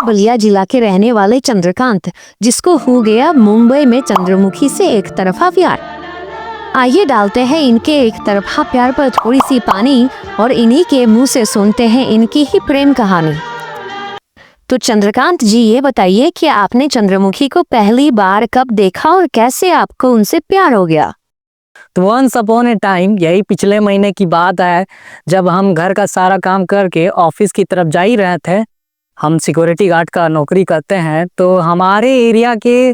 बलिया जिला के रहने वाले चंद्रकांत, जिसको हो गया मुंबई में चंद्रमुखी से एक तरफा प्यार। आइए डालते हैं इनके एक तरफा प्यार पर थोड़ी सी पानी और इन्हीं के मुंह से सुनते हैं इनकी ही प्रेम कहानी। तो चंद्रकांत जी, ये बताइए कि आपने चंद्रमुखी को पहली बार कब देखा और कैसे आपको उनसे प्यार हो गया? तो वंस अपॉन ए टाइम, यही पिछले महीने की बात है, जब हम घर का सारा काम करके ऑफिस की तरफ जा ही रहे थे। हम सिक्योरिटी गार्ड का नौकरी करते हैं, तो हमारे एरिया के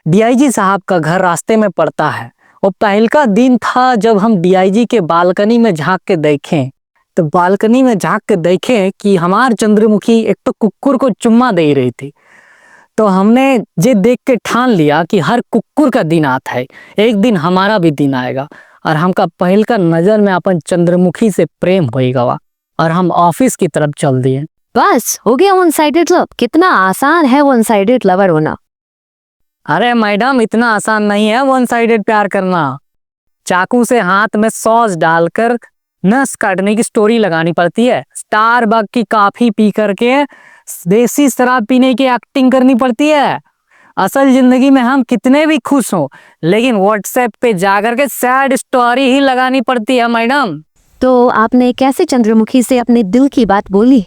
डीआईजी साहब का घर रास्ते में पड़ता है। वो पहल का दिन था जब हम डीआईजी के बालकनी में झांक के देखें, तो बालकनी में झांक के देखें कि हमार चंद्रमुखी एक तो कुक्कुर को चुम्मा दे रही थी। तो हमने ये देख के ठान लिया कि हर कुक्कुर का दिन आता है, एक दिन हमारा भी दिन आएगा और हमका पहल का नजर में अपन चंद्रमुखी से प्रेम होएगा और हम ऑफिस की तरफ चल दिए। बस हो गया वन साइडेड लव। कितना आसान है वन साइडेड लवर होना। अरे मैडम, इतना आसान नहीं है वन साइडेड प्यार करना। चाकू से हाथ में सॉस डालकर नस काटने की स्टोरी लगानी पड़ती है। स्टारबक्स की कॉफी पी करके देसी शराब पीने की एक्टिंग करनी पड़ती है। असल जिंदगी में हम कितने भी खुश हो, लेकिन व्हाट्सएप पे जाकर के सैड स्टोरी ही लगानी पड़ती है मैडम। तो आपने कैसे चंद्रमुखी से अपने दिल की बात बोली?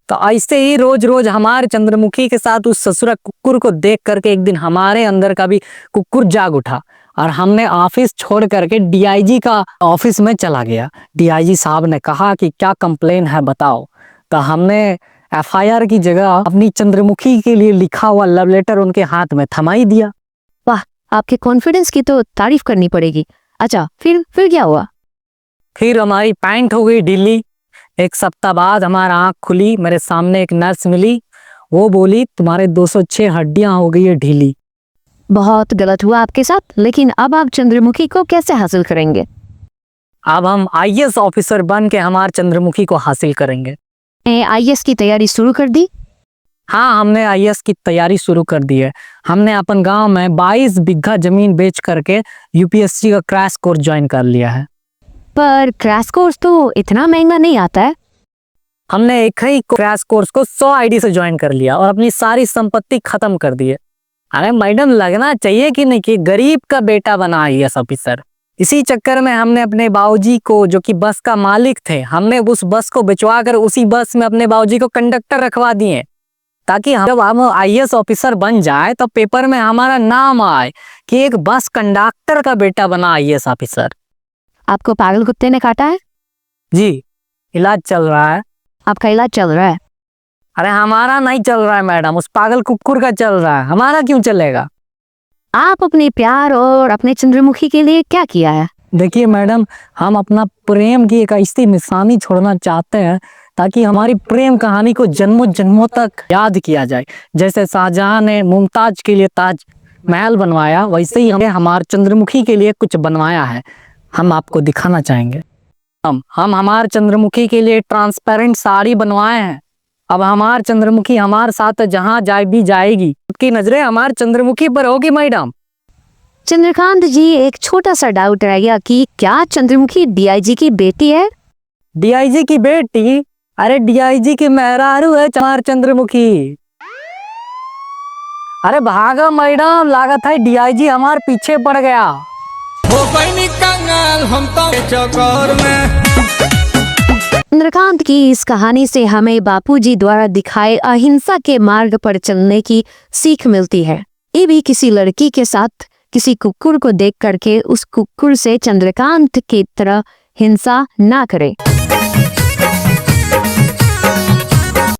तो ऐसे ही रोज रोज हमारे चंद्रमुखी के साथ उस ससुरा कुक्कुर को देख करके एक दिन हमारे अंदर का भी कुक्कुर जाग उठा और हमने ऑफिस छोड़ करके डीआईजी का ऑफिस में चला गया। डीआईजी साहब ने कहा कि क्या कंप्लेन है बताओ। तो हमने एफआईआर की जगह अपनी चंद्रमुखी के लिए लिखा हुआ लव लेटर उनके हाथ में थमाई दिया। वाह, आपके कॉन्फिडेंस की तो तारीफ करनी पड़ेगी। अच्छा, फिर क्या हुआ? फिर हमारी पैंट हो गई ढीली। एक सप्ताह बाद हमारा आंख खुली, मेरे सामने एक नर्स मिली। वो बोली तुम्हारे 206 हड्डियां हो गई है ढीली। बहुत गलत हुआ आपके साथ, लेकिन अब आप चंद्रमुखी को कैसे हासिल करेंगे? अब हम आईएएस ऑफिसर बन के हमारे चंद्रमुखी को हासिल करेंगे। आईएएस की तैयारी शुरू कर दी? हाँ, हमने आईएएस की तैयारी शुरू कर दी है। हमने अपन गांव में 22 बीघा जमीन बेच करके यूपीएससी का क्रैश कोर्स ज्वाइन कर लिया है। पर क्रैश कोर्स तो इतना महंगा नहीं आता है। हमने एक ही क्रैश कोर्स को 100 आईडी से ज्वाइन कर लिया और अपनी सारी संपत्ति खत्म कर दी है। अरे मैडम, लगना चाहिए कि नहीं कि गरीब का बेटा बना आईएएस ऑफिसर। इसी चक्कर में हमने अपने बाबूजी को, जो कि बस का मालिक थे, हमने उस बस को बिचवा कर उसी बस में अपने बाबूजी को कंडक्टर रखवा दिए, ताकि जब हम आईएएस ऑफिसर बन जाए तो पेपर में हमारा नाम आए कि एक बस कंडक्टर का बेटा बना आईएएस ऑफिसर। आपको पागल कुत्ते ने काटा है? जी, इलाज चल रहा है। आपका इलाज चल रहा है? अरे हमारा नहीं चल रहा है मैडम, उस पागल कुक्कुर का चल रहा है, हमारा क्यों चलेगा? आप अपने प्यार और अपने चंद्रमुखी के लिए क्या किया है? देखिए मैडम, हम अपना प्रेम की एक ऐसी निशानी छोड़ना चाहते हैं ताकि हमारी प्रेम कहानी को जन्मों जन्मों तक याद किया जाए। जैसे शाहजहां ने मुमताज के लिए ताज महल बनवाया, वैसे ही हमें हमारे चंद्रमुखी के लिए कुछ बनवाया है। हम आपको दिखाना चाहेंगे। हम हमारे चंद्रमुखी के लिए ट्रांसपेरेंट साड़ी बनवाए हैं। अब हमार चंद्रमुखी हमारे साथ जहाँ जाए भी जाएगी, उसकी नजरें हमारे चंद्रमुखी पर होगी मैडम। चंद्रकांत जी, एक छोटा सा डाउट रह गया कि क्या चंद्रमुखी डीआईजी की बेटी है? डीआईजी की बेटी? अरे डीआईजी की मेहरारू है हमार चंद्रमुखी। अरे भागा मैडम, लागत है डीआईजी हमार पीछे पड़ गया। हम तो चक्कर में। चंद्रकांत की इस कहानी से हमें बापूजी द्वारा दिखाए अहिंसा के मार्ग पर चलने की सीख मिलती है। ये भी किसी लड़की के साथ किसी कुक्कुर को देख करके उस कुक्कुर से चंद्रकांत की तरह हिंसा ना करे।